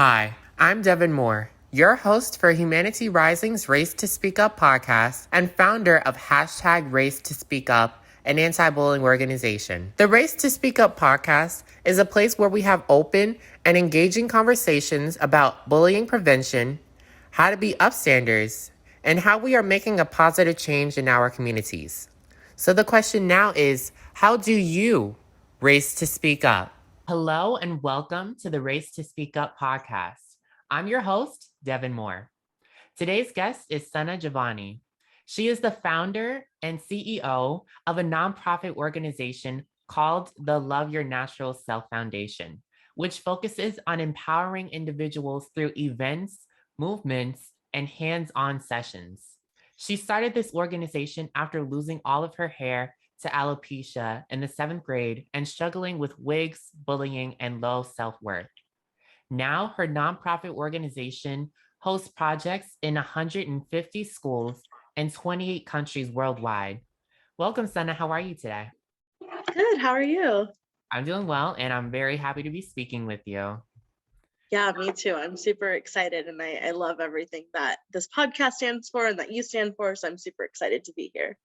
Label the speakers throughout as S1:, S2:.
S1: Hi, I'm Devin Moore, your host for Humanity Rising's Race to Speak Up podcast and founder of hashtag Race to Speak Up, an anti-bullying organization. The Race to Speak Up podcast is a place where we have open and engaging conversations about bullying prevention, how to be upstanders, and how we are making a positive change in our communities. So the question now is, how do you race to speak up? Hello and welcome to the Race to Speak Up podcast. I'm your host, Devin Moore. Today's guest is Sanah Jivani. She is the founder and CEO of a nonprofit organization called the Love Your Natural Self Foundation, which focuses on empowering individuals through events, movements, and hands-on sessions. She started this organization after losing all of her hair to alopecia in the 7th grade and struggling with wigs, bullying, and low self-worth. Now, her nonprofit organization hosts projects in 150 schools and 28 countries worldwide. Welcome, Sanah. How are you today?
S2: Good. How are you?
S1: I'm doing well, and I'm very happy to be speaking with you.
S2: Yeah, me too. I'm super excited, and I love everything that this podcast stands for and that you stand for. So I'm super excited to be here.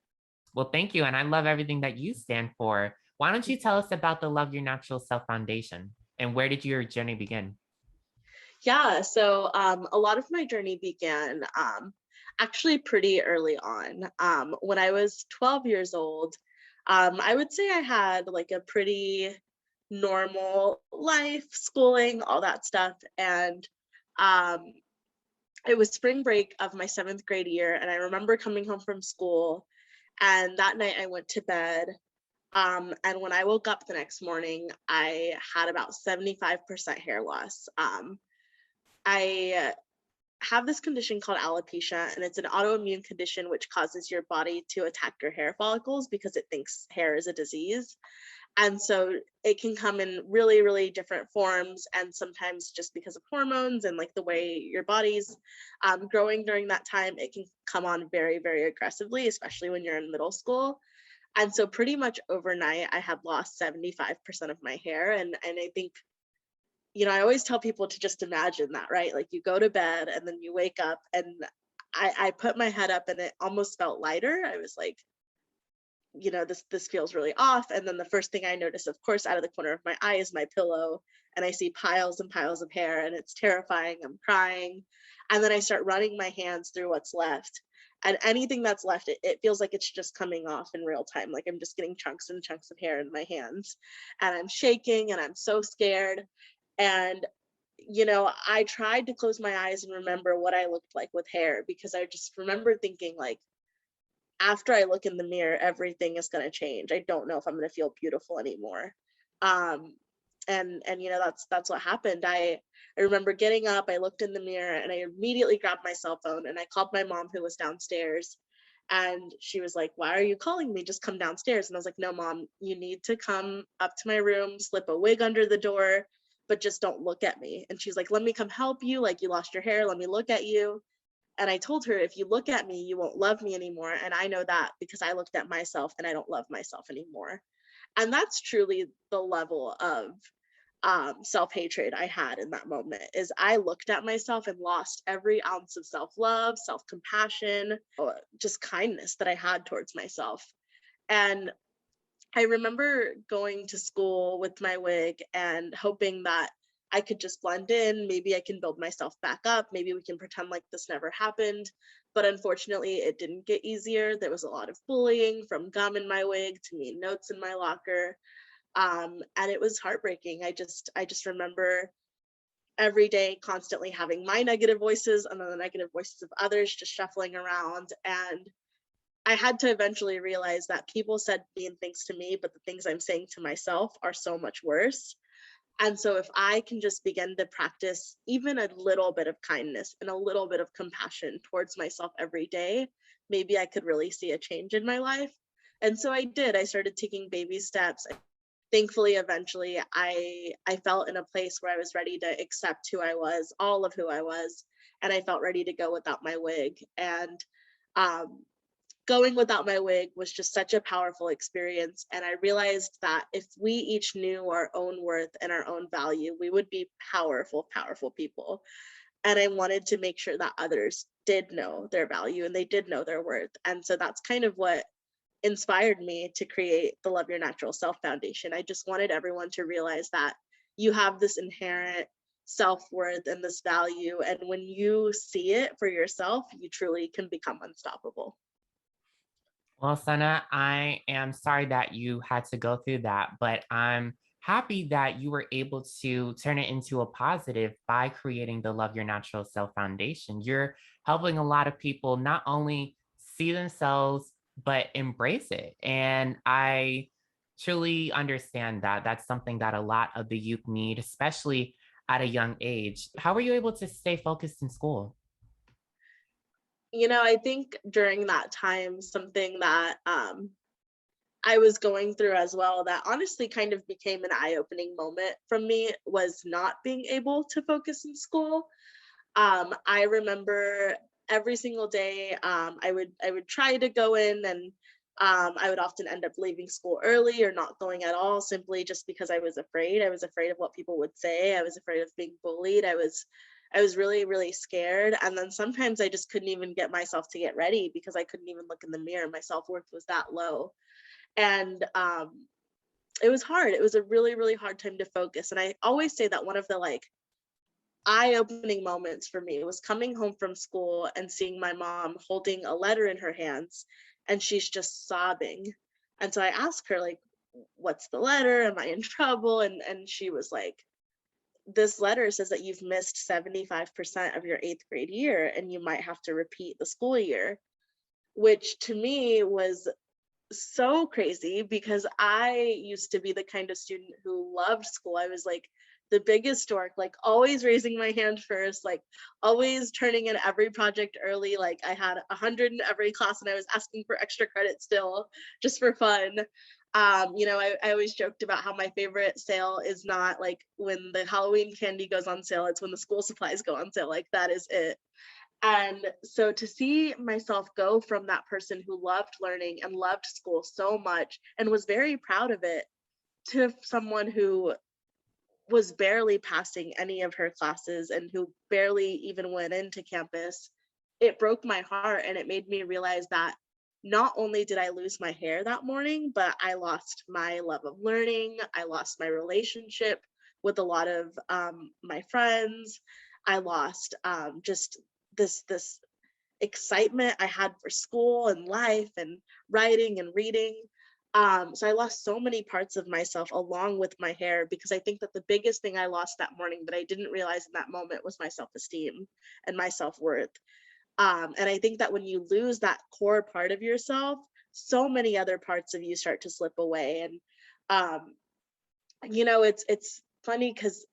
S1: Well, thank you. And I love everything that you stand for. Why don't you tell us about the Love Your Natural Self Foundation and where did your journey begin?
S2: Yeah. So a lot of my journey began actually pretty early on. When I was 12 years old, I would say I had like a pretty normal life, schooling, all that stuff, and um, it was spring break of my 7th grade year, and I remember coming home from school. And that night I went to bed. And when I woke up the next morning, I had about 75% hair loss. I have this condition called alopecia, and it's an autoimmune condition which causes your body to attack your hair follicles because it thinks hair is a disease. And so it can come in really, really different forms. And sometimes just because of hormones and like the way your body's growing during that time, it can come on very, very aggressively, especially when you're in middle school. And so pretty much overnight, I had lost 75% of my hair. And I think, I always tell people to just imagine that, right? Like you go to bed and then you wake up, and I put my head up and it almost felt lighter. I was like, this feels really off. And then the first thing I notice, of course, out of the corner of my eye is my pillow, and I see piles and piles of hair, and it's terrifying. I'm crying. And then I start running my hands through what's left. And anything that's left, it feels like it's just coming off in real time. Like I'm just getting chunks and chunks of hair in my hands. And I'm shaking and I'm so scared. And I tried to close my eyes and remember what I looked like with hair, because I just remember thinking, like, after I look in the mirror, everything is going to change. I don't know if I'm going to feel beautiful anymore. Um, and that's what happened. I remember getting up, I looked in the mirror, and I immediately grabbed my cell phone and I called my mom, who was downstairs. And she was like, "Why are you calling me? Just come downstairs." And I was like, "No, Mom, you need to come up to my room, slip a wig under the door, but just don't look at me." And she's like, "Let me come help you. Like, you lost your hair. Let me look at you." And I told her, "If you look at me, you won't love me anymore. And I know that because I looked at myself and I don't love myself anymore." And that's truly the level of self-hatred I had in that moment. Is I looked at myself and lost every ounce of self-love, self-compassion, just kindness that I had towards myself. And I remember going to school with my wig and hoping that I could just blend in. Maybe I can build myself back up. Maybe we can pretend like this never happened. But unfortunately, it didn't get easier. There was a lot of bullying, from gum in my wig to mean notes in my locker. And it was heartbreaking. I just remember every day constantly having my negative voices and then the negative voices of others just shuffling around. And I had to eventually realize that people said mean things to me, but the things I'm saying to myself are so much worse. And so if I can just begin to practice even a little bit of kindness and a little bit of compassion towards myself every day, maybe I could really see a change in my life. And so I did. I started taking baby steps. Thankfully, eventually, I felt in a place where I was ready to accept who I was, all of who I was, and I felt ready to go without my wig. And um, going without my wig was just such a powerful experience. And I realized that if we each knew our own worth and our own value, we would be powerful, powerful people. And I wanted to make sure that others did know their value and they did know their worth. And so that's kind of what inspired me to create the Love Your Natural Self Foundation. I just wanted everyone to realize that you have this inherent self-worth and this value. And when you see it for yourself, you truly can become unstoppable.
S1: Well, Sana, I am sorry that you had to go through that, but I'm happy that you were able to turn it into a positive by creating the Love Your Natural Self Foundation. You're helping a lot of people not only see themselves, but embrace it. And I truly understand that. That's something that a lot of the youth need, especially at a young age. How were you able to stay focused in school?
S2: I think during that time, something that I was going through as well that honestly kind of became an eye-opening moment from me was not being able to focus in school. I remember every single day, I would try to go in, and I would often end up leaving school early or not going at all, simply just because I was afraid. I was afraid of what people would say. I was afraid of being bullied. I was really, really scared. And then sometimes I just couldn't even get myself to get ready because I couldn't even look in the mirror. My self-worth was that low. And it was hard. It was a really, really hard time to focus. And I always say that one of the eye-opening moments for me was coming home from school and seeing my mom holding a letter in her hands, and she's just sobbing. And so I asked her, like, what's the letter? Am I in trouble? And she was like, this letter says that you've missed 75% of your eighth grade year and you might have to repeat the school year, which to me was so crazy because I used to be the kind of student who loved school. I was like the biggest dork, like always raising my hand first, like always turning in every project early. Like I had 100 in every class and I was asking for extra credit still just for fun. I always joked about how my favorite sale is not like when the Halloween candy goes on sale, it's when the school supplies go on sale. Like that is it. And so to see myself go from that person who loved learning and loved school so much and was very proud of it to someone who was barely passing any of her classes and who barely even went into campus, it broke my heart and it made me realize that not only did I lose my hair that morning, but I lost my love of learning. I lost my relationship with a lot of my friends. I lost just this excitement I had for school and life and writing and reading. So I lost so many parts of myself along with my hair because I think that the biggest thing I lost that morning that I didn't realize in that moment was my self-esteem and my self-worth. And I think that when you lose that core part of yourself, so many other parts of you start to slip away. And um, it's funny because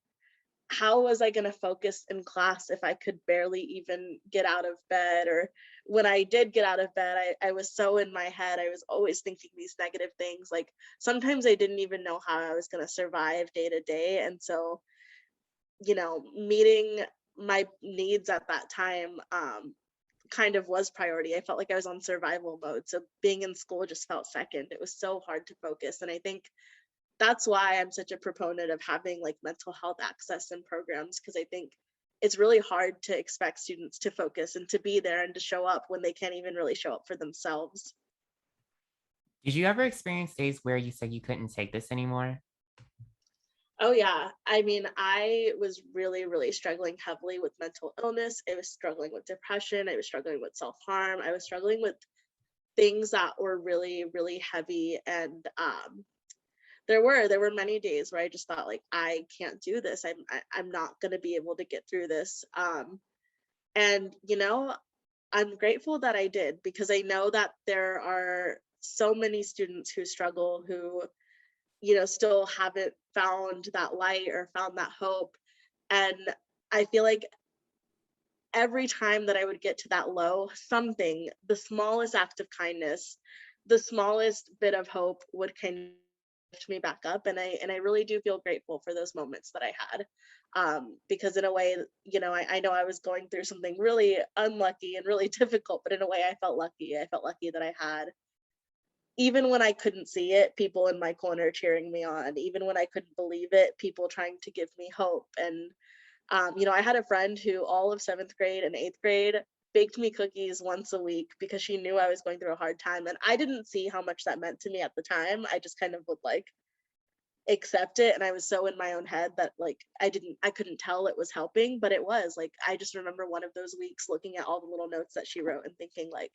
S2: how was I going to focus in class if I could barely even get out of bed? Or when I did get out of bed, I was so in my head. I was always thinking these negative things. Like sometimes I didn't even know how I was going to survive day to day. And so, meeting my needs at that time kind of was priority. I felt like I was on survival mode. So being in school just felt second. It was so hard to focus. And I think that's why I'm such a proponent of having like mental health access and programs, because I think it's really hard to expect students to focus and to be there and to show up when they can't even really show up for themselves.
S1: Did you ever experience days where you said you couldn't take this anymore?
S2: Oh yeah. I mean, I was really, really struggling heavily with mental illness. I was struggling with depression. I was struggling with self-harm. I was struggling with things that were really, really heavy. And there were many days where I just thought like I can't do this. I'm not gonna be able to get through this. And I'm grateful that I did because I know that there are so many students who struggle who still haven't found that light or found that hope. And I feel like every time that I would get to that low, something, the smallest act of kindness, the smallest bit of hope would kind me back up. And I really do feel grateful for those moments that I had. Because in a way, I know I was going through something really unlucky and really difficult, but in a way I felt lucky. I felt lucky that I had, even when I couldn't see it, people in my corner cheering me on. Even when I couldn't believe it, people trying to give me hope. And I had a friend who all of seventh grade and eighth grade baked me cookies once a week because she knew I was going through a hard time. And I didn't see how much that meant to me at the time. I just kind of would like accept it. And I was so in my own head that like I couldn't tell it was helping, but it was like, I just remember one of those weeks looking at all the little notes that she wrote and thinking like,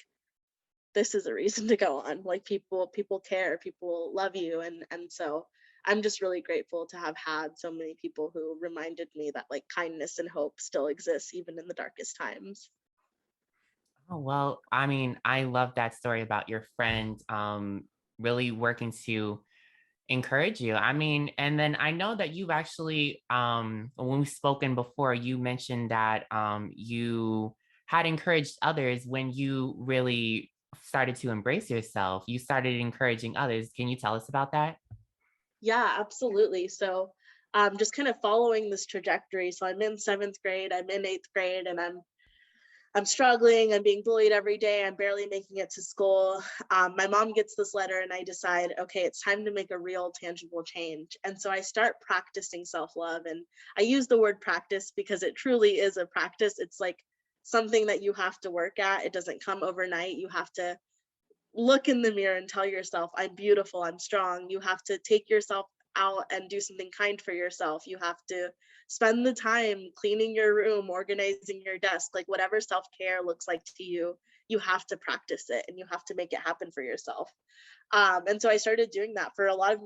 S2: this is a reason to go on. Like people care, people love you. And so I'm just really grateful to have had so many people who reminded me that like kindness and hope still exists even in the darkest times.
S1: Oh, well, I mean, I love that story about your friend really working to encourage you. I mean, and then I know that you've actually, when we've spoken before, you mentioned that you had encouraged others when you really started to embrace yourself. You started encouraging others. Can you tell us about that?
S2: Yeah, absolutely. So just kind of following this trajectory. So I'm in seventh grade, I'm in eighth grade, and I'm struggling. I'm being bullied every day. I'm barely making it to school. My mom gets this letter, and I decide, okay, it's time to make a real, tangible change. And so I start practicing self love. And I use the word practice because it truly is a practice. It's like something that you have to work at. It doesn't come overnight. You have to look in the mirror and tell yourself, I'm beautiful, I'm strong. You have to take yourself out and do something kind for yourself. You have to spend the time cleaning your room, organizing your desk, like whatever self care looks like to you, you have to practice it and you have to make it happen for yourself. And so I started doing that for a lot of,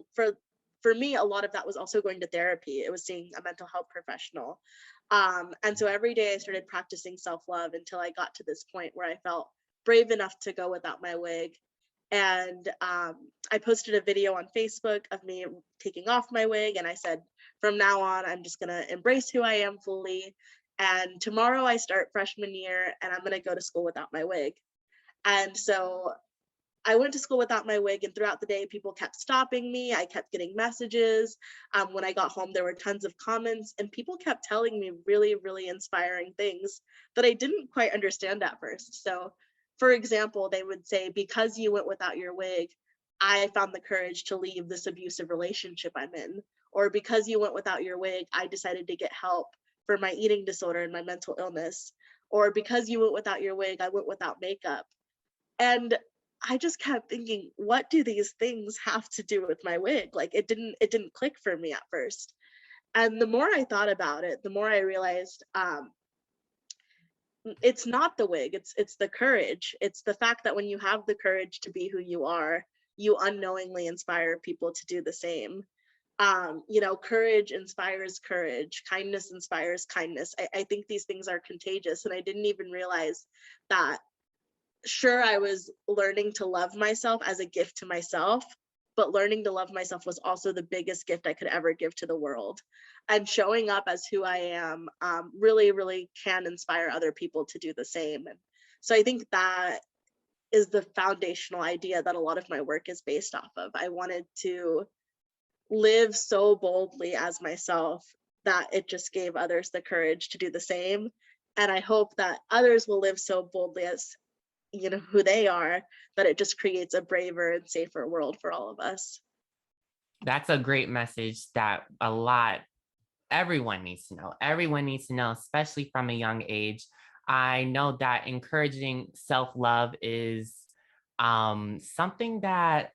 S2: for me, a lot of that was also going to therapy. It was seeing a mental health professional. And so every day I started practicing self love until I got to this point where I felt brave enough to go without my wig. And I posted a video on Facebook of me taking off my wig. And I said, from now on, I'm just going to embrace who I am fully. And tomorrow I start freshman year and I'm going to go to school without my wig. And so I went to school without my wig, and throughout the day, people kept stopping me. I kept getting messages. When I got home, there were tons of comments, and people kept telling me really, really inspiring things that I didn't quite understand at first. So, for example, they would say, because you went without your wig, I found the courage to leave this abusive relationship I'm in. Or because you went without your wig, I decided to get help for my eating disorder and my mental illness. Or because you went without your wig, I went without makeup. And I just kept thinking, what do these things have to do with my wig? Like it didn't click for me at first. And the more I thought about it, the more I realized it's not the wig, it's the courage. It's the fact that when you have the courage to be who you are, you unknowingly inspire people to do the same. Courage inspires courage, kindness inspires kindness. I think these things are contagious, and I didn't even realize that. Sure, I was learning to love myself as a gift to myself, but learning to love myself was also the biggest gift I could ever give to the world. And showing up as who I am really, really can inspire other people to do the same. And so I think that is the foundational idea that a lot of my work is based off of. I wanted to live so boldly as myself that it just gave others the courage to do the same. And I hope that others will live so boldly as who they are, that it just creates a braver and safer world for all of us.
S1: That's a great message that everyone needs to know. Everyone needs to know, especially from a young age. I know that encouraging self-love is something that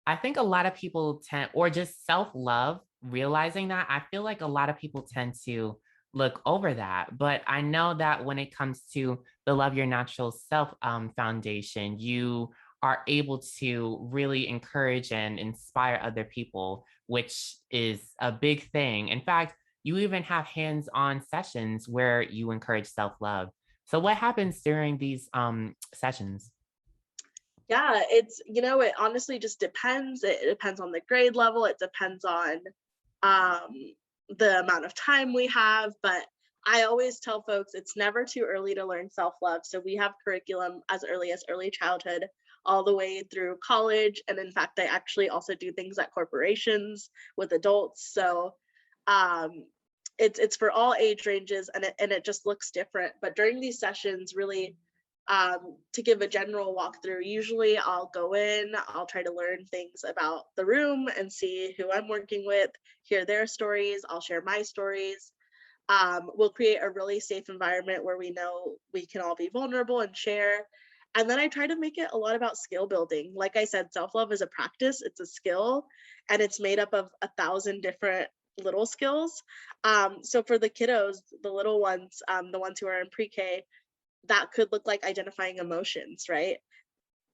S1: I think a lot of people tend, or just self-love, realizing that, I feel like a lot of people tend to look over that. But I know that when it comes to the Love Your Natural Self Foundation, you are able to really encourage and inspire other people, which is a big thing. In fact, you even have hands-on sessions where you encourage self-love. So what happens during these sessions?
S2: Yeah, it honestly just depends. It depends on the grade level. It depends on um, the amount of time we have. But I always tell folks it's never too early to learn self love. So we have curriculum as early childhood. all the way through college. And in fact, I actually also do things at corporations with adults. So um, it's for all age ranges, and it just looks different. But during these sessions, really, to give a general walkthrough, usually I'll go in, I'll try to learn things about the room and see who I'm working with, hear their stories, I'll share my stories. We'll create a really safe environment where we know we can all be vulnerable and share. And then I try to make it a lot about skill building. Like I said, self love is a practice, it's a skill, and it's made up of 1,000 different little skills. So for the kiddos, the little ones, the ones who are in pre K, that could look like identifying emotions, right?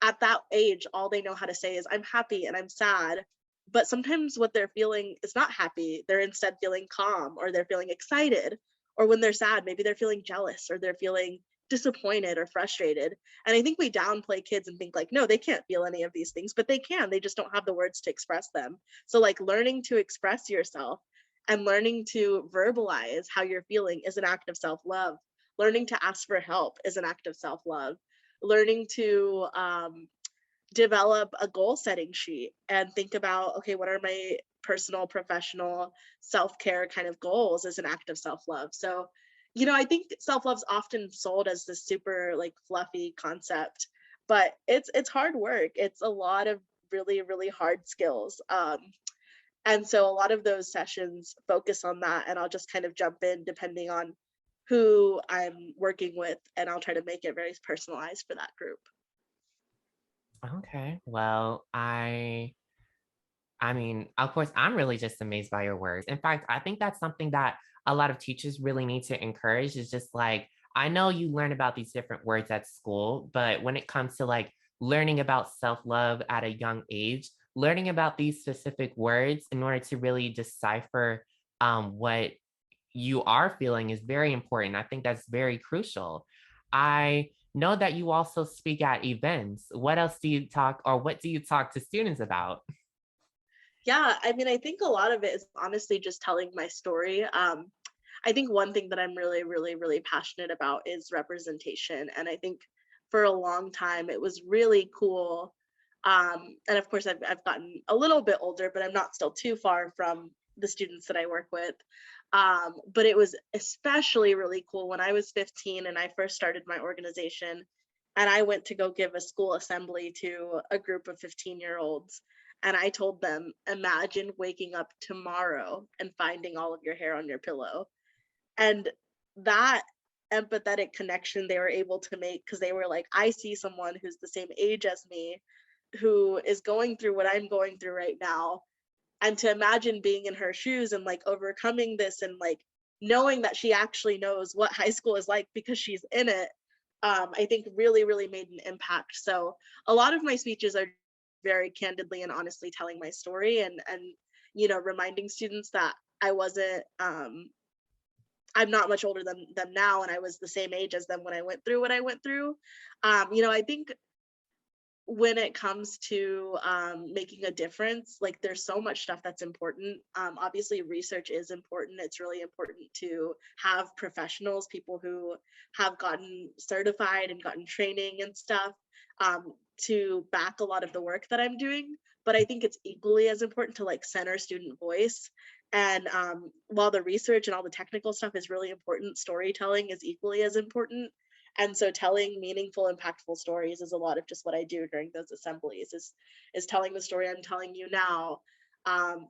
S2: At that age, all they know how to say is, I'm happy and I'm sad. But sometimes what they're feeling is not happy. They're instead feeling calm, or they're feeling excited. Or when they're sad, maybe they're feeling jealous, or they're feeling disappointed or frustrated. And I think we downplay kids and think like, no, they can't feel any of these things, but they can. They just don't have the words to express them. So like learning to express yourself and learning to verbalize how you're feeling is an act of self-love. Learning to ask for help is an act of self-love. Learning to develop a goal setting sheet and think about, okay, what are my personal, professional, self-care kind of goals as an act of self-love. So, I think self-love's often sold as this super like fluffy concept, but it's hard work. It's a lot of really, really hard skills. And so a lot of those sessions focus on that, and I'll just kind of jump in depending on who I'm working with, and I'll try to make it very personalized for that group.
S1: Okay. Well, I mean, of course, I'm really just amazed by your words. In fact, I think that's something that a lot of teachers really need to encourage is just like, I know you learn about these different words at school, but when it comes to like learning about self-love at a young age, learning about these specific words in order to really decipher what you are feeling is very important. I think that's very crucial. I know that you also speak at events. What else do you talk, or what do you talk to students about?
S2: Yeah, I mean, I think a lot of it is honestly just telling my story. I think one thing that I'm really, really, really passionate about is representation. And I think for a long time, it was really cool. And of course, I've gotten a little bit older, but I'm not still too far from the students that I work with. But it was especially really cool when I was 15 and I first started my organization. And I went to go give a school assembly to a group of 15-year-olds. And I told them, imagine waking up tomorrow and finding all of your hair on your pillow. And that empathetic connection they were able to make, because they were like, I see someone who's the same age as me, who is going through what I'm going through right now. And to imagine being in her shoes and like overcoming this and like knowing that she actually knows what high school is like because she's in it, I think really, really made an impact. So a lot of my speeches are very candidly and honestly telling my story, and reminding students that I wasn't I'm not much older than them now, and I was the same age as them when I went through what I went through. I think when it comes to making a difference, like there's so much stuff that's important. Obviously, research is important. It's really important to have professionals, people who have gotten certified and gotten training and stuff, to back a lot of the work that I'm doing. But I think it's equally as important to like center student voice. And while the research and all the technical stuff is really important, storytelling is equally as important. And so telling meaningful, impactful stories is a lot of just what I do during those assemblies, is telling the story I'm telling you now,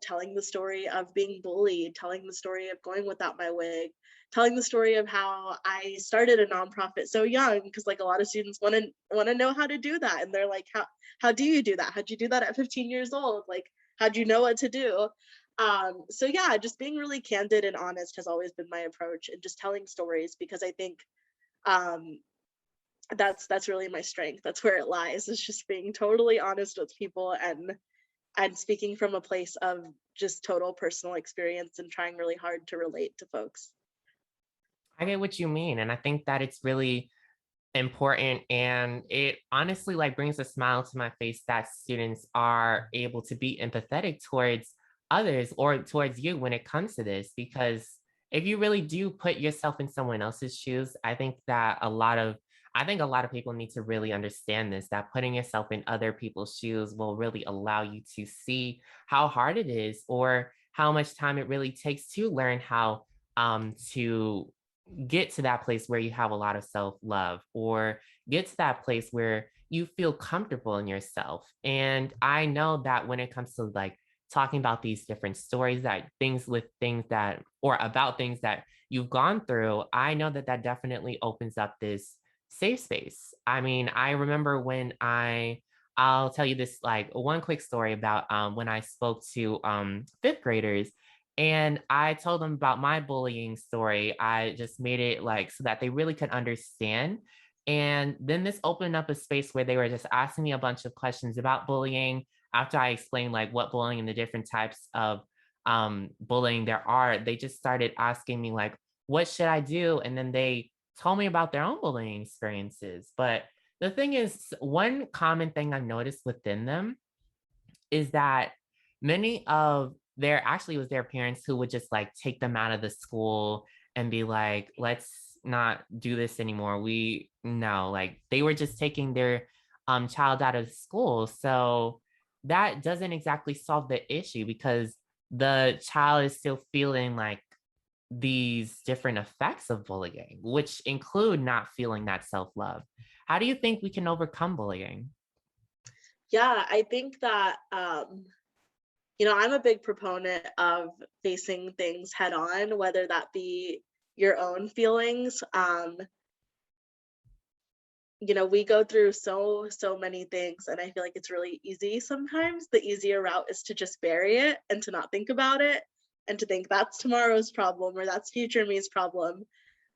S2: telling the story of being bullied, telling the story of going without my wig, telling the story of how I started a nonprofit so young, because like a lot of students want to know how to do that. And they're like, how do you do that? How'd you do that at 15 years old? Like, how'd you know what to do? So yeah, just being really candid and honest has always been my approach, and just telling stories, because I think um that's really my strength. That's where it lies, is just being totally honest with people, and speaking from a place of just total personal experience and trying really hard to relate to folks.
S1: I get what you mean. And I think that it's really important, and it honestly like brings a smile to my face that students are able to be empathetic towards others or towards you when it comes to this, because if you really do put yourself in someone else's shoes, I think that I think a lot of people need to really understand this, that putting yourself in other people's shoes will really allow you to see how hard it is or how much time it really takes to learn how to get to that place where you have a lot of self love or get to that place where you feel comfortable in yourself. And I know that when it comes to like talking about these different stories, that things that, or about things that you've gone through, I know that that definitely opens up this safe space. I mean, I remember I'll tell you this like one quick story about when I spoke to fifth graders and I told them about my bullying story. I just made it like so that they really could understand. And then this opened up a space where they were just asking me a bunch of questions about bullying after I explained like what bullying and the different types of bullying there are. They just started asking me like, what should I do? And then they told me about their own bullying experiences. But the thing is, one common thing I've noticed within them is that many of their actually was their parents who would just like take them out of the school and be like, let's not do this anymore. We no, like they were just taking their child out of school. So that doesn't exactly solve the issue because the child is still feeling like these different effects of bullying, which include not feeling that self love. How do you think we can overcome bullying?
S2: Yeah, I think that I'm a big proponent of facing things head on, whether that be your own feelings. We go through so many things, and I feel like it's really easy sometimes. The easier route is to just bury it and to not think about it and to think that's tomorrow's problem or that's future me's problem.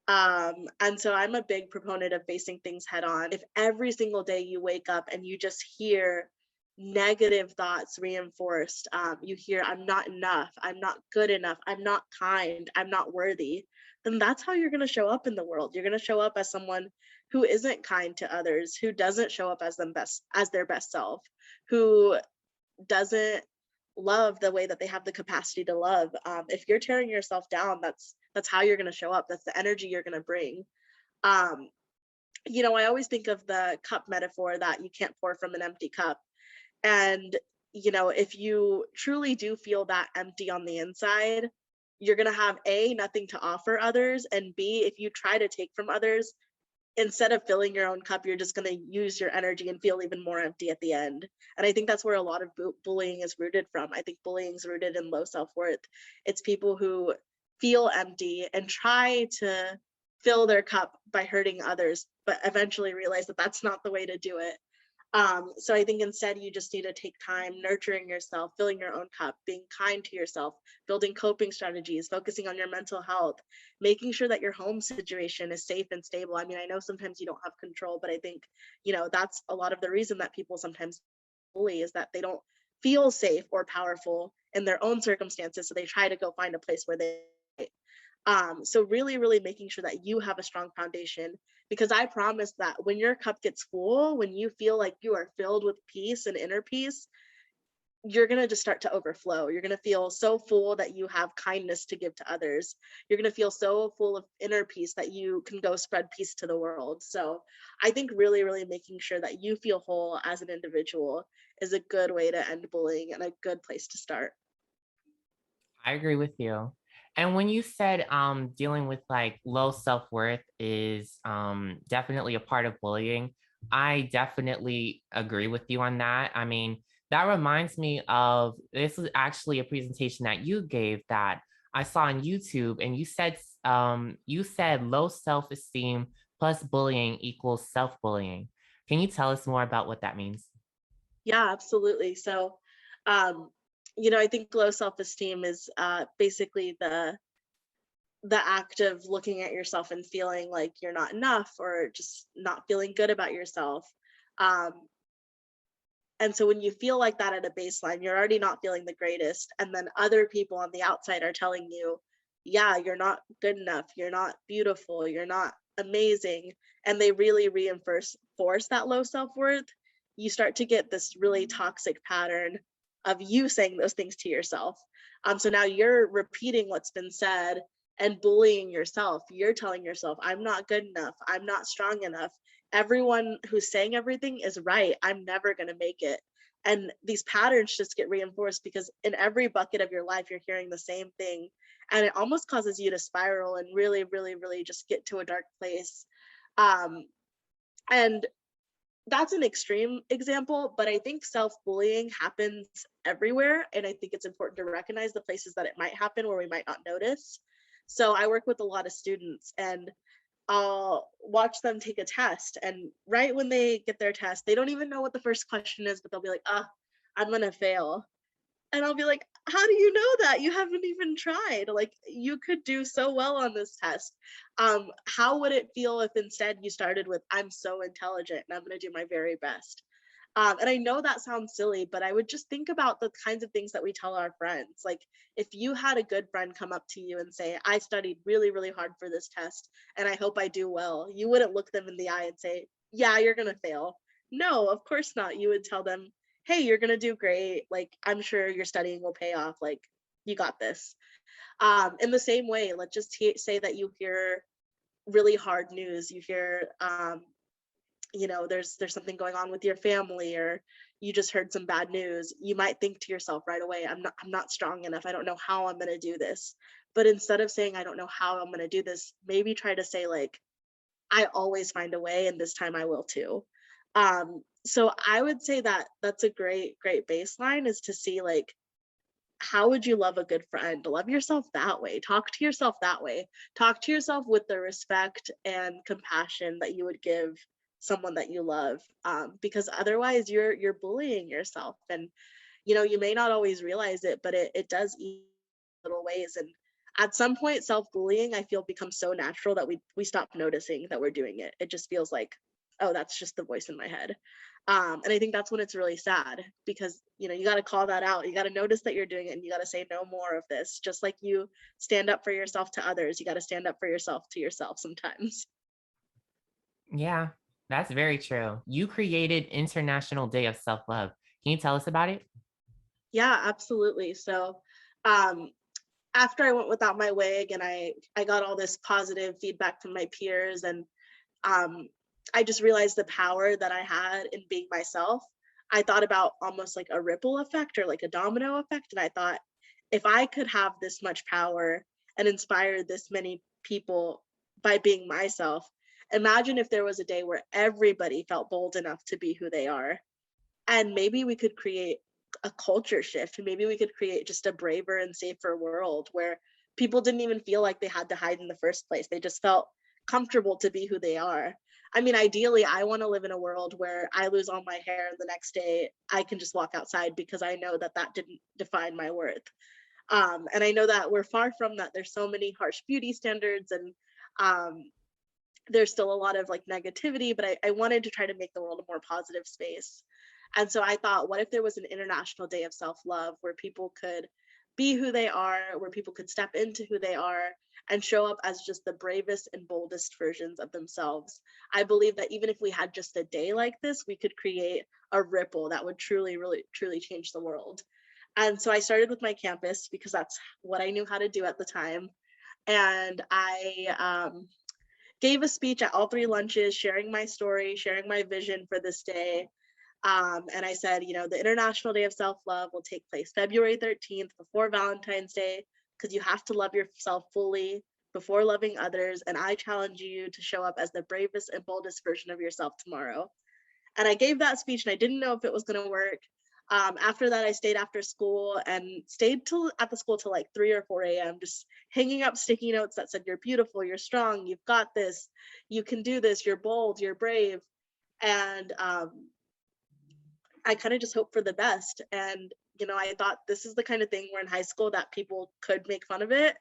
S2: And so I'm a big proponent of facing things head on. If every single day you wake up and you just hear negative thoughts reinforced, you hear, I'm not enough, I'm not good enough, I'm not kind, I'm not worthy, then that's how you're going to show up in the world. You're going to show up as someone who isn't kind to others, who doesn't show up as their best self, who doesn't love the way that they have the capacity to love. If you're tearing yourself down, that's how you're going to show up. That's the energy you're going to bring. Um, I always think of the cup metaphor that you can't pour from an empty cup. And if you truly do feel that empty on the inside, you're going to have nothing to offer others, and B, if you try to take from others, instead of filling your own cup, you're just going to use your energy and feel even more empty at the end. And I think that's where a lot of bullying is rooted from. I think bullying is rooted in low self-worth. It's people who feel empty and try to fill their cup by hurting others, but eventually realize that that's not the way to do it. So I think instead you just need to take time nurturing yourself, filling your own cup, being kind to yourself, building coping strategies, focusing on your mental health, making sure that your home situation is safe and stable. I mean, I know sometimes you don't have control, but I think, that's a lot of the reason that people sometimes bully is that they don't feel safe or powerful in their own circumstances. So they try to go find a place where they so really, really making sure that you have a strong foundation, because I promise that when your cup gets full, when you feel like you are filled with peace and inner peace, you're going to just start to overflow. You're going to feel so full that you have kindness to give to others. You're going to feel so full of inner peace that you can go spread peace to the world. So I think really, really making sure that you feel whole as an individual is a good way to end bullying and a good place to start.
S1: I agree with you. And when you said dealing with like low self-worth is definitely a part of bullying, I definitely agree with you on that. I mean, that reminds me of this is actually a presentation that you gave that I saw on YouTube and you said low self-esteem plus bullying equals self-bullying. Can you tell us more about what that means?
S2: Yeah, absolutely. So, um, I think low self-esteem is basically the act of looking at yourself and feeling like you're not enough or just not feeling good about yourself. Um, and so when you feel like that at a baseline, you're already not feeling the greatest, and then other people on the outside are telling you, "Yeah, you're not good enough. You're not beautiful. You're not amazing," and they really reinforce force that low self-worth. You start to get this really toxic pattern of you saying those things to yourself. So now you're repeating what's been said and bullying yourself. You're telling yourself, I'm not good enough. I'm not strong enough. everyone who's saying everything is right. I'm never going to make it. And these patterns just get reinforced because in every bucket of your life, you're hearing the same thing. And it almost causes you to spiral and really, really, really just get to a dark place. Um, and that's an extreme example, but I think self-bullying happens everywhere. And I think it's important to recognize the places that it might happen where we might not notice. So I work with a lot of students, and I'll watch them take a test. And right when they get their test, they don't even know what the first question is, but they'll be like, I'm going to fail. And I'll be like, how do you know that? You haven't even tried. Like, you could do so well on this test. How would it feel if instead you started with, I'm so intelligent and I'm going to do my very best? And I know that sounds silly, but I would just think about the kinds of things that we tell our friends. Like, if you had a good friend come up to you and say, I studied really, really hard for this test and I hope I do well, you wouldn't look them in the eye and say, yeah, you're going to fail. No, of course not. You would tell them, hey, you're going to do great. Like, I'm sure your studying will pay off. Like, you got this. In the same way, let's just say that you hear really hard news. You hear, there's something going on with your family, or you just heard some bad news. You might think to yourself right away, I'm not strong enough. I don't know how I'm going to do this. But instead of saying, I don't know how I'm going to do this, maybe try to say, like, I always find a way, and this time I will too. So I would say that that's a great, great baseline, is to see, like, how would you love a good friend? Love yourself that way. Talk to yourself that way. Talk to yourself with the respect and compassion that you would give someone that you love. Because otherwise you're bullying yourself. And you may not always realize it, but it does eat little ways. And at some point, self-bullying, I feel, becomes so natural that we stop noticing that we're doing it. It just feels like, oh, that's just the voice in my head. And I think that's when it's really sad, because you got to call that out. You got to notice that you're doing it, and you got to say no more of this. Just like you stand up for yourself to others, you got to stand up for yourself to yourself sometimes.
S1: Yeah, that's very true. You created International Day of Self-Love. Can you tell us about it?
S2: Yeah, absolutely. So, um, after I went without my wig, and I got all this positive feedback from my peers, and um, I just realized the power that I had in being myself. I thought about almost like a ripple effect, or like a domino effect. And I thought, if I could have this much power and inspire this many people by being myself, imagine if there was a day where everybody felt bold enough to be who they are. And maybe we could create a culture shift. Maybe we could create just a braver and safer world where people didn't even feel like they had to hide in the first place. They just felt comfortable to be who they are. I mean, ideally, I want to live in a world where I lose all my hair and the next day I can just walk outside because I know that that didn't define my worth. And I know that we're far from that. There's so many harsh beauty standards, and um, there's still a lot of like negativity, but I wanted to try to make the world a more positive space. And so I thought, what if there was an International Day of Self-Love where people could be who they are, where people could step into who they are and show up as just the bravest and boldest versions of themselves. I believe that even if we had just a day like this, we could create a ripple that would truly, really, truly change the world. And so I started with my campus because that's what I knew how to do at the time. And I gave a speech at all three lunches, sharing my story, sharing my vision for this day. And I said, the International Day of Self-Love will take place February 13th, before Valentine's Day, because you have to love yourself fully before loving others. And I challenge you to show up as the bravest and boldest version of yourself tomorrow. And I gave that speech, and I didn't know if it was going to work. After that, I stayed after school and stayed at the school till like 3 or 4 a.m., just hanging up sticky notes that said, you're beautiful, you're strong, you've got this, you can do this, you're bold, you're brave. And I kind of just hoped for the best. And, I thought this is the kind of thing where in high school that people could make fun of it,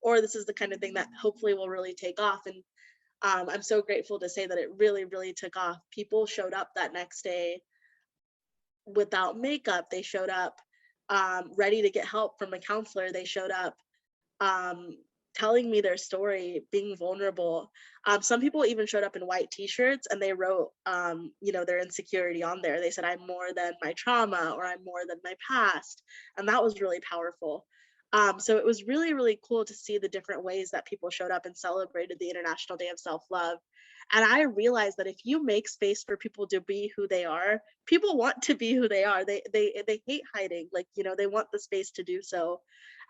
S2: or this is the kind of thing that hopefully will really take off. And I'm so grateful to say that it really, really took off. People showed up that next day without makeup. They showed up ready to get help from a counselor. They showed up um, telling me their story, being vulnerable. Some people even showed up in white t-shirts, and they wrote, their insecurity on there. They said, I'm more than my trauma, or I'm more than my past. And that was really powerful. So it was really, really cool to see the different ways that people showed up and celebrated the International Day of Self-Love. And I realized that if you make space for people to be who they are, people want to be who they are. They hate hiding. Like, they want the space to do so.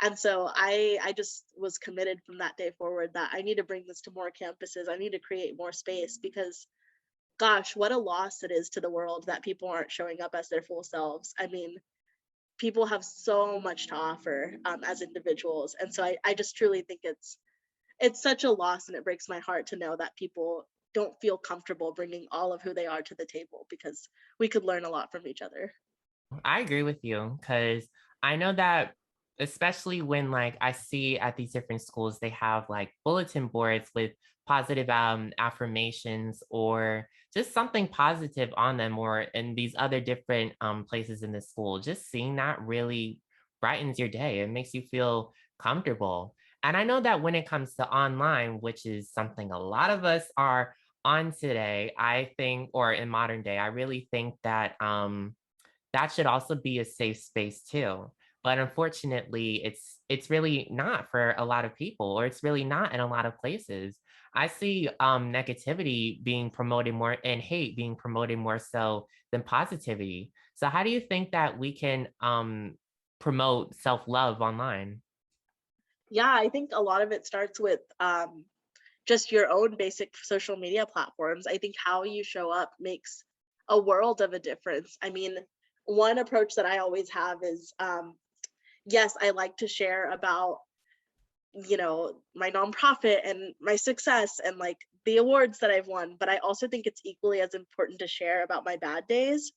S2: And so I just was committed from that day forward that I need to bring this to more campuses. I need to create more space because gosh, what a loss it is to the world that people aren't showing up as their full selves. I mean, people have so much to offer as individuals, and so I just truly think it's such a loss, and it breaks my heart to know that people don't feel comfortable bringing all of who they are to the table because we could learn a lot from each other.
S1: I agree with you because I know that especially when like I see at these different schools, they have like bulletin boards with positive affirmations or just something positive on them or in these other different places in the school. Just seeing that really brightens your day. It makes you feel comfortable. And I know that when it comes to online, which is something a lot of us are on today, I think, or in modern day, I really think that that should also be a safe space too. But unfortunately, it's really not for a lot of people, or it's really not in a lot of places. I see negativity being promoted more and hate being promoted more so than positivity. So how do you think that we can promote self-love online?
S2: Yeah, I think a lot of it starts with just your own basic social media platforms. I think how you show up makes a world of a difference. I mean, one approach that I always have is yes, I like to share about, my nonprofit and my success and like the awards that I've won, but I also think it's equally as important to share about my bad days,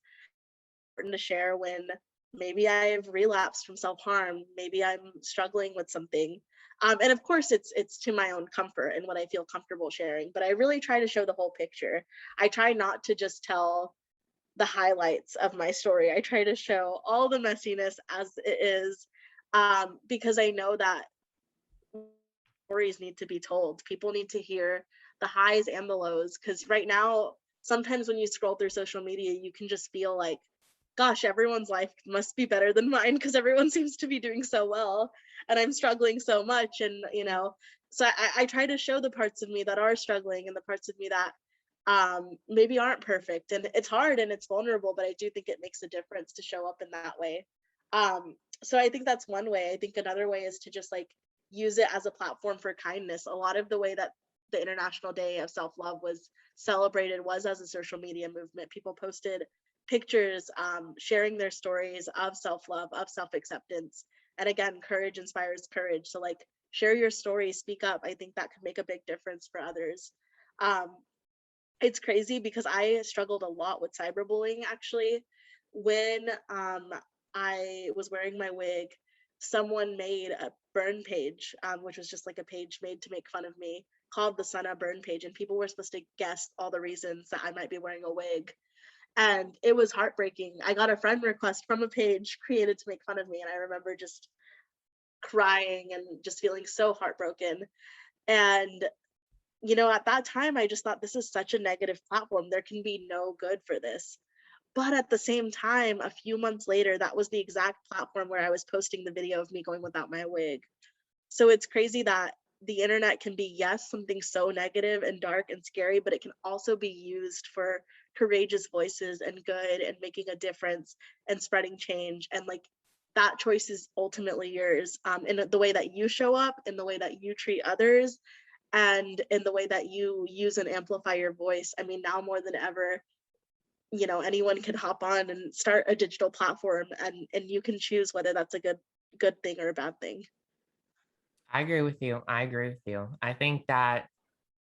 S2: important to share when maybe I've relapsed from self-harm, maybe I'm struggling with something. And of course it's to my own comfort and what I feel comfortable sharing, but I really try to show the whole picture. I try not to just tell the highlights of my story. I try to show all the messiness as it is, because I know that stories need to be told. People need to hear the highs and the lows. Because right now, sometimes when you scroll through social media, you can just feel like, gosh, everyone's life must be better than mine because everyone seems to be doing so well. And I'm struggling so much. And, so I try to show the parts of me that are struggling and the parts of me that maybe aren't perfect. And it's hard and it's vulnerable, but I do think it makes a difference to show up in that way. So I think that's one way. I think another way is to just like use it as a platform for kindness. A lot of the way that the International Day of Self-Love was celebrated was as a social media movement. People posted pictures, sharing their stories of self-love, of self-acceptance. And again, courage inspires courage. So like share your story, speak up. I think that could make a big difference for others. Um, it's crazy because I struggled a lot with cyberbullying actually. When I was wearing my wig, someone made a burn page, which was just like a page made to make fun of me, called the Sanah burn page, and people were supposed to guess all the reasons that I might be wearing a wig. And it was heartbreaking. I got a friend request from a page created to make fun of me, and I remember just crying and just feeling so heartbroken. And at that time, I just thought this is such a negative platform. There can be no good for this. But at the same time, a few months later, that was the exact platform where I was posting the video of me going without my wig. So it's crazy that the internet can be, yes, something so negative and dark and scary, but it can also be used for courageous voices and good and making a difference and spreading change. And like that choice is ultimately yours, in the way that you show up, in the way that you treat others, and in the way that you use and amplify your voice. I mean, now more than ever, anyone can hop on and start a digital platform, and you can choose whether that's a good thing or a bad thing.
S1: I agree with you. I agree with you. I think that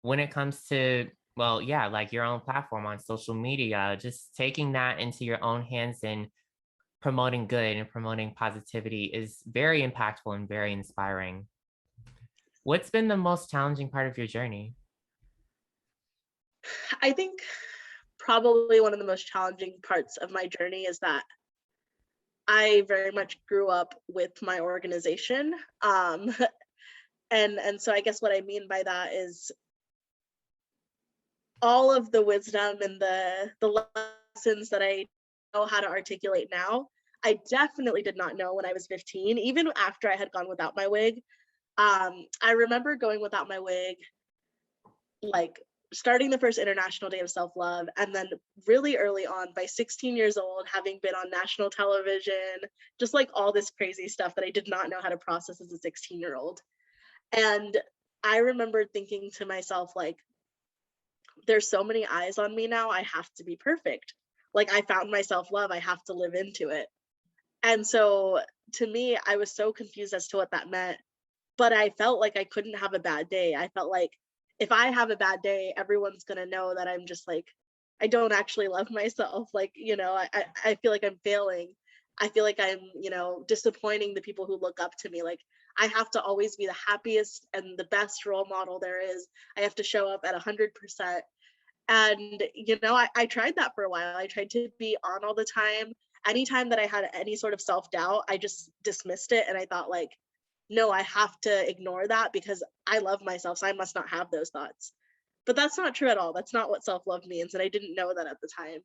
S1: when it comes to, well, yeah, like your own platform on social media, just taking that into your own hands and promoting good and promoting positivity is very impactful and very inspiring. What's been the most challenging part of your journey?
S2: I think probably one of the most challenging parts of my journey is that I very much grew up with my organization. And so I guess what I mean by that is all of the wisdom and the lessons that I know how to articulate now, I definitely did not know when I was 15, even after I had gone without my wig. I remember going without my wig, like starting the first International Day of Self-Love, and then really early on, by 16 years old, having been on national television, just like all this crazy stuff that I did not know how to process as a 16-year-old. And I remember thinking to myself, like, there's so many eyes on me now, I have to be perfect. Like, I found my self-love, I have to live into it. And so to me, I was so confused as to what that meant, but I felt like I couldn't have a bad day. I felt like if I have a bad day, everyone's gonna know that I'm just like, I don't actually love myself. Like, I feel like I'm failing. I feel like I'm, disappointing the people who look up to me. Like, I have to always be the happiest and the best role model there is. I have to show up at 100%. And, I tried that for a while. I tried to be on all the time. Anytime that I had any sort of self doubt, I just dismissed it. And I thought, like, no, I have to ignore that because I love myself. So I must not have those thoughts. But that's not true at all. That's not what self love means. And I didn't know that at the time.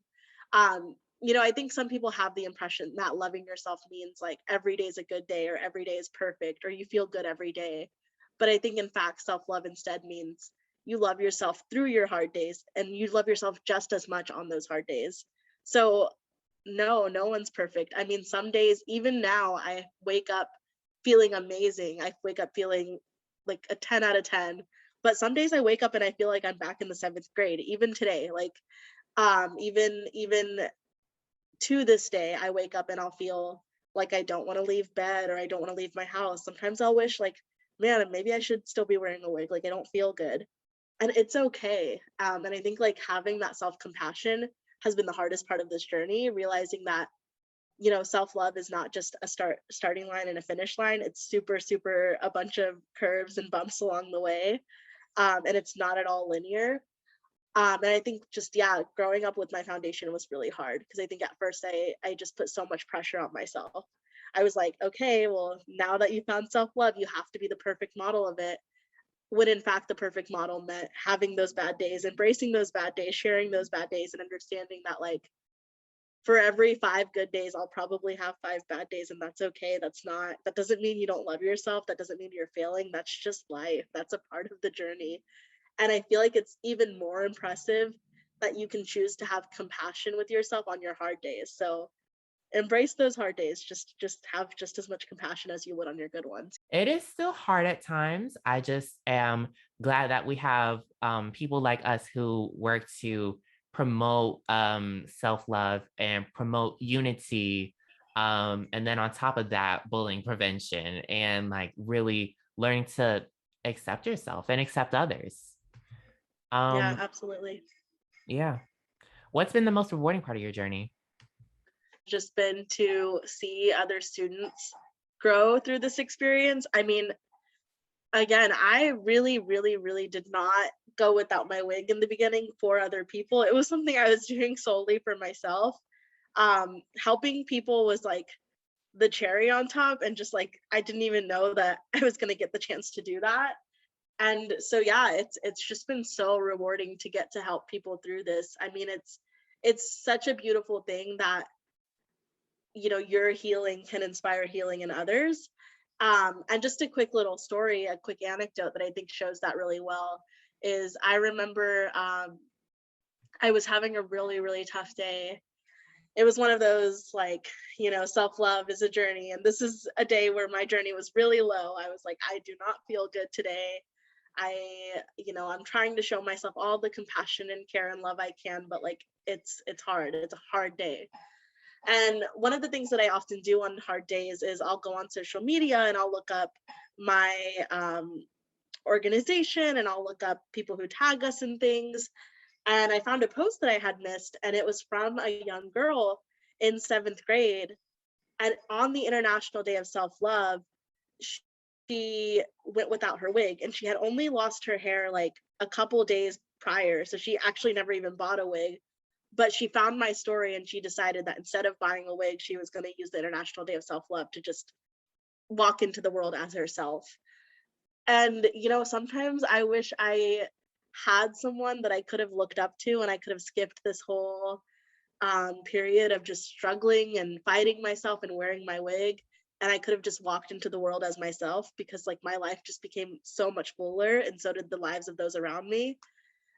S2: I think some people have the impression that loving yourself means like every day is a good day or every day is perfect or you feel good every day. But I think in fact, self love instead means you love yourself through your hard days and you love yourself just as much on those hard days. So no, no one's perfect. I mean, some days, even now, I wake up feeling amazing. I wake up feeling like a 10 out of 10. But some days I wake up and I feel like I'm back in the seventh grade, even today. Like, even to this day, I wake up and I'll feel like I don't want to leave bed or I don't want to leave my house. Sometimes I'll wish like, man, maybe I should still be wearing a wig. Like I don't feel good. And it's okay. And I think like having that self-compassion has been the hardest part of this journey, realizing that, self-love is not just a starting line and a finish line. It's super, super a bunch of curves and bumps along the way. And it's not at all linear. And I think just, yeah, growing up with my foundation was really hard because I think at first I just put so much pressure on myself. I was like, okay, well, now that you found self-love, you have to be the perfect model of it. When in fact, the perfect model meant having those bad days, embracing those bad days, sharing those bad days, and understanding that, like, for every 5 good days, I'll probably have 5 bad days, and that's okay. That doesn't mean you don't love yourself. That doesn't mean you're failing. That's just life. That's a part of the journey. And I feel like it's even more impressive that you can choose to have compassion with yourself on your hard days. So embrace those hard days. Just have just as much compassion as you would on your good ones.
S1: It is still hard at times. I just am glad that we have people like us who work to promote self love and promote unity. And then on top of that, bullying prevention and like really learning to accept yourself and accept others.
S2: Yeah,
S1: Um,
S2: absolutely.
S1: yeah. What's been the most rewarding part of your journey?
S2: Just been to see other students grow through this experience. I mean, again, I really, really, really did not go without my wig in the beginning for other people. It was something I was doing solely for myself. Helping people was like the cherry on top, and just like I didn't even know that I was going to get the chance to do that. And so yeah, it's just been so rewarding to get to help people through this. I mean, it's such a beautiful thing that your healing can inspire healing in others. And just a quick little story, a quick anecdote that I think shows that really well is I remember I was having a really, really tough day. It was one of those like, self-love is a journey. And this is a day where my journey was really low. I was like, I do not feel good today. I'm trying to show myself all the compassion and care and love I can, but like it's hard. It's a hard day. And one of the things that I often do on hard days is I'll go on social media and I'll look up my organization and I'll look up people who tag us and things. And I found a post that I had missed, and it was from a young girl in seventh grade. And on the International Day of Self-Love, she went without her wig, and she had only lost her hair like a couple days prior. So she actually never even bought a wig. But she found my story and she decided that instead of buying a wig, she was going to use the International Day of Self-Love to just walk into the world as herself. And, sometimes I wish I had someone that I could have looked up to and I could have skipped this whole period of just struggling and fighting myself and wearing my wig. And I could have just walked into the world as myself, because like my life just became so much fuller, and so did the lives of those around me.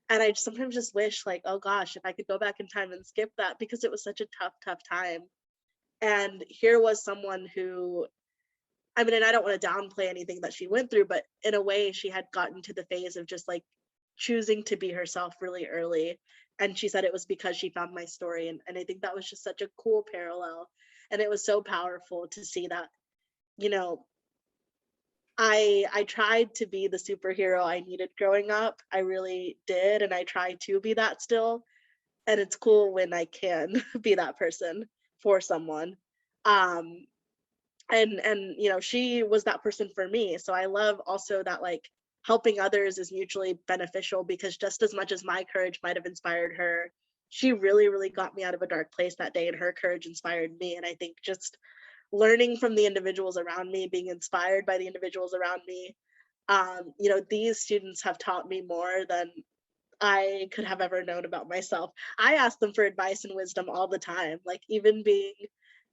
S2: And I sometimes just wish, like, oh gosh, if I could go back in time and skip that, because it was such a tough time. And here was someone who, I mean, and I don't want to downplay anything that she went through, but in a way, she had gotten to the phase of just like choosing to be herself really early. And she said it was because she found my story. And I think that was just such a cool parallel. And it was so powerful to see that, you know, I tried to be the superhero I needed growing up. I really did. And I try to be that still. And it's cool when I can be that person for someone. Um, and she was that person for me. So I love also that, like, helping others is mutually beneficial, because just as much as my courage might have inspired her, she really got me out of a dark place that day, and her courage inspired me. And I think just learning from the individuals around me, being inspired by the individuals around me, these students have taught me more than I could have ever known about myself. I ask them for advice and wisdom all the time, like even being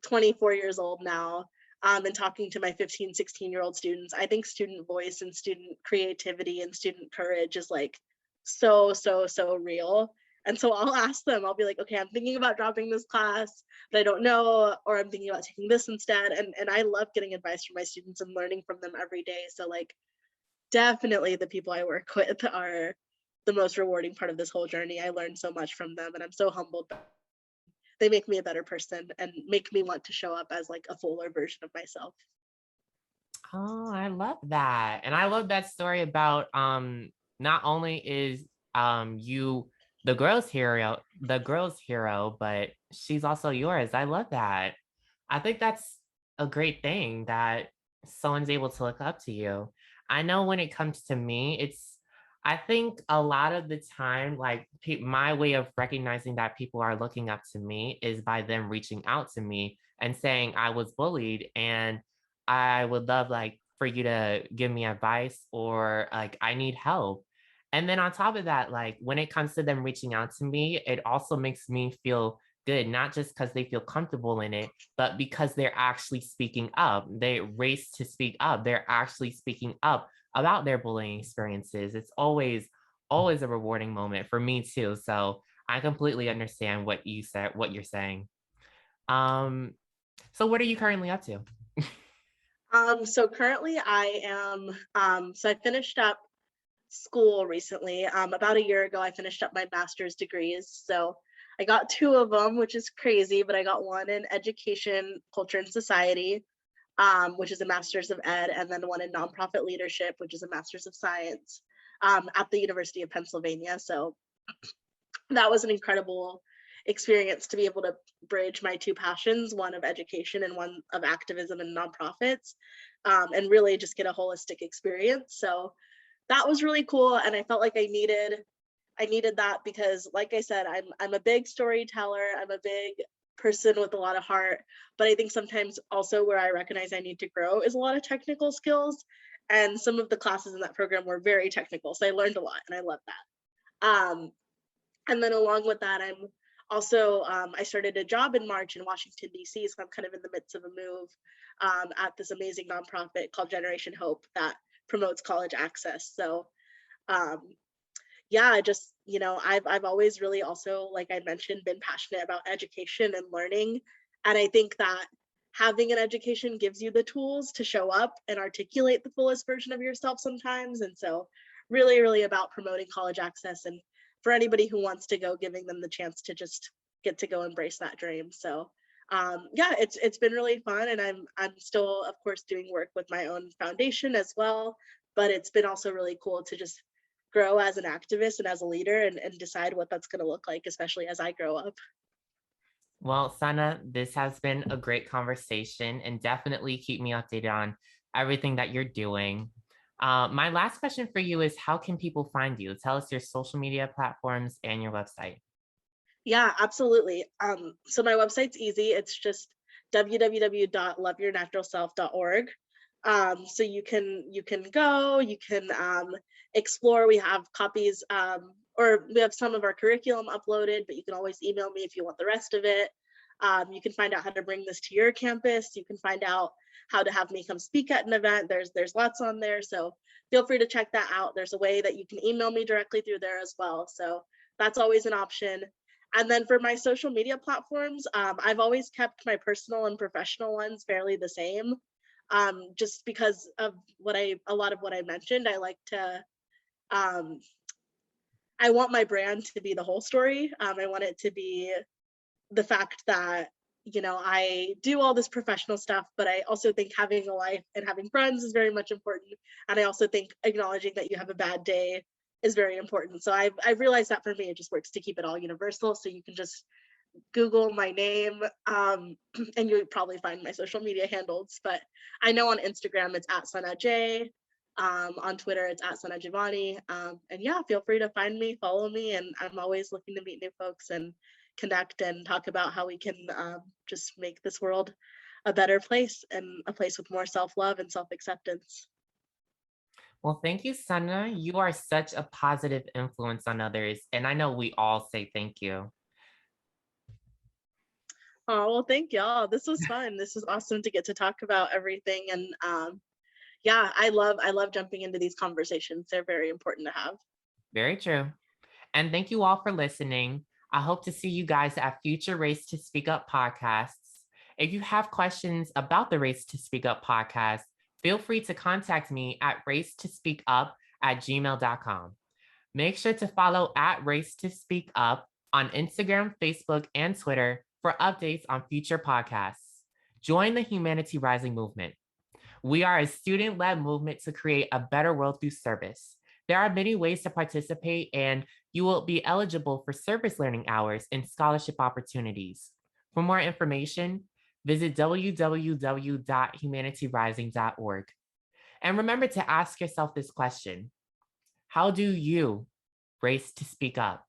S2: 24 years old now, and talking to my 15, 16-year-old students. I think student voice and student creativity and student courage is like so real. And so I'll ask them, I'll be like, okay, I'm thinking about dropping this class, but I don't know, or I'm thinking about taking this instead. And I love getting advice from my students and learning from them every day. So like definitely the people I work with are the most rewarding part of this whole journey. I learned so much from them, and I'm so humbled. They make me a better person and make me want to show up as like a fuller version of myself.
S1: Oh, I love that. And I love that story about not only is you the girl's hero, but she's also yours. I love that. I think that's a great thing that someone's able to look up to you. I know when it comes to me, I think a lot of the time, like my way of recognizing that people are looking up to me is by them reaching out to me and saying I was bullied and I would love like for you to give me advice or like I need help. And then on top of that, like when it comes to them reaching out to me, it also makes me feel good, not just because they feel comfortable in it, but because they're actually speaking up. They race to speak up. They're actually speaking up about their bullying experiences. It's always a rewarding moment for me too. So I completely understand what you said, what you're saying. Um, so what are you currently up to?
S2: So currently I am, so I finished up school recently. About a year ago, I finished up my master's degrees. So I got two of them, which is crazy, but I got one in education, culture, and society, which is a master's of ed, and then one in nonprofit leadership, which is a master's of science, at the University of Pennsylvania. So that was an incredible experience to be able to bridge my two passions, one of education and one of activism and nonprofits, and really just get a holistic experience. So that was really cool, and I felt like I needed that, because like I said, I'm a big storyteller. I'm a big person with a lot of heart, but I think sometimes also where I recognize I need to grow is a lot of technical skills, and some of the classes in that program were very technical, so I learned a lot and I love that. And then along with that, I'm also, I started a job in March in Washington, D.C. So I'm kind of in the midst of a move, at this amazing nonprofit called Generation Hope that promotes college access. So um, yeah, just, I've always really also, like I mentioned, been passionate about education and learning. And I think that having an education gives you the tools to show up and articulate the fullest version of yourself sometimes. And so really about promoting college access, and for anybody who wants to go, giving them the chance to just get to go embrace that dream. So yeah, it's been really fun, and I'm still, of course, doing work with my own foundation as well. But it's been also really cool to just grow as an activist and as a leader, and decide what that's going to look like, especially as I grow up.
S1: Well, Sana, this has been a great conversation and definitely keep me updated on everything that you're doing. My last question for you is how can people find you? Tell us your social media platforms and your website.
S2: Yeah, absolutely. So my website's easy. It's just www.loveyournaturalself.org. So you can go, you can explore. We have copies or we have some of our curriculum uploaded, but you can always email me if you want the rest of it. You can find out how to bring this to your campus. You can find out how to have me come speak at an event. There's lots on there, so feel free to check that out. There's a way that you can email me directly through there as well, so that's always an option. And then for my social media platforms, I've always kept my personal and professional ones fairly the same, just because of a lot of what I mentioned. I like to, um, I want my brand to be the whole story. I want it to be the fact that, I do all this professional stuff, but I also think having a life and having friends is very much important. And I also think acknowledging that you have a bad day is very important. So I've realized that for me, it just works to keep it all universal. So you can just Google my name, and you'll probably find my social media handles. But I know on Instagram it's at Sanah J. On Twitter it's at Sanah Jivani. And yeah, feel free to find me, follow me, and I'm always looking to meet new folks and connect and talk about how we can just make this world a better place and a place with more self-love and self-acceptance.
S1: Well, thank you, Sanah. You are such a positive influence on others, and I know we all say thank you.
S2: Oh, well, thank y'all. This was fun. This was awesome to get to talk about everything. And yeah, I love jumping into these conversations. They're very important to have.
S1: Very true. And thank you all for listening. I hope to see you guys at future Race to Speak Up podcasts. If you have questions about the Race to Speak Up podcast, feel free to contact me at racetospeakup@gmail.com. Make sure to follow at Race to Speak Up on Instagram, Facebook, and Twitter for updates on future podcasts. Join the Humanity Rising movement. We are a student-led movement to create a better world through service. There are many ways to participate, and you will be eligible for service learning hours and scholarship opportunities. For more information, visit www.humanityrising.org. And remember to ask yourself this question: how do you race to speak up?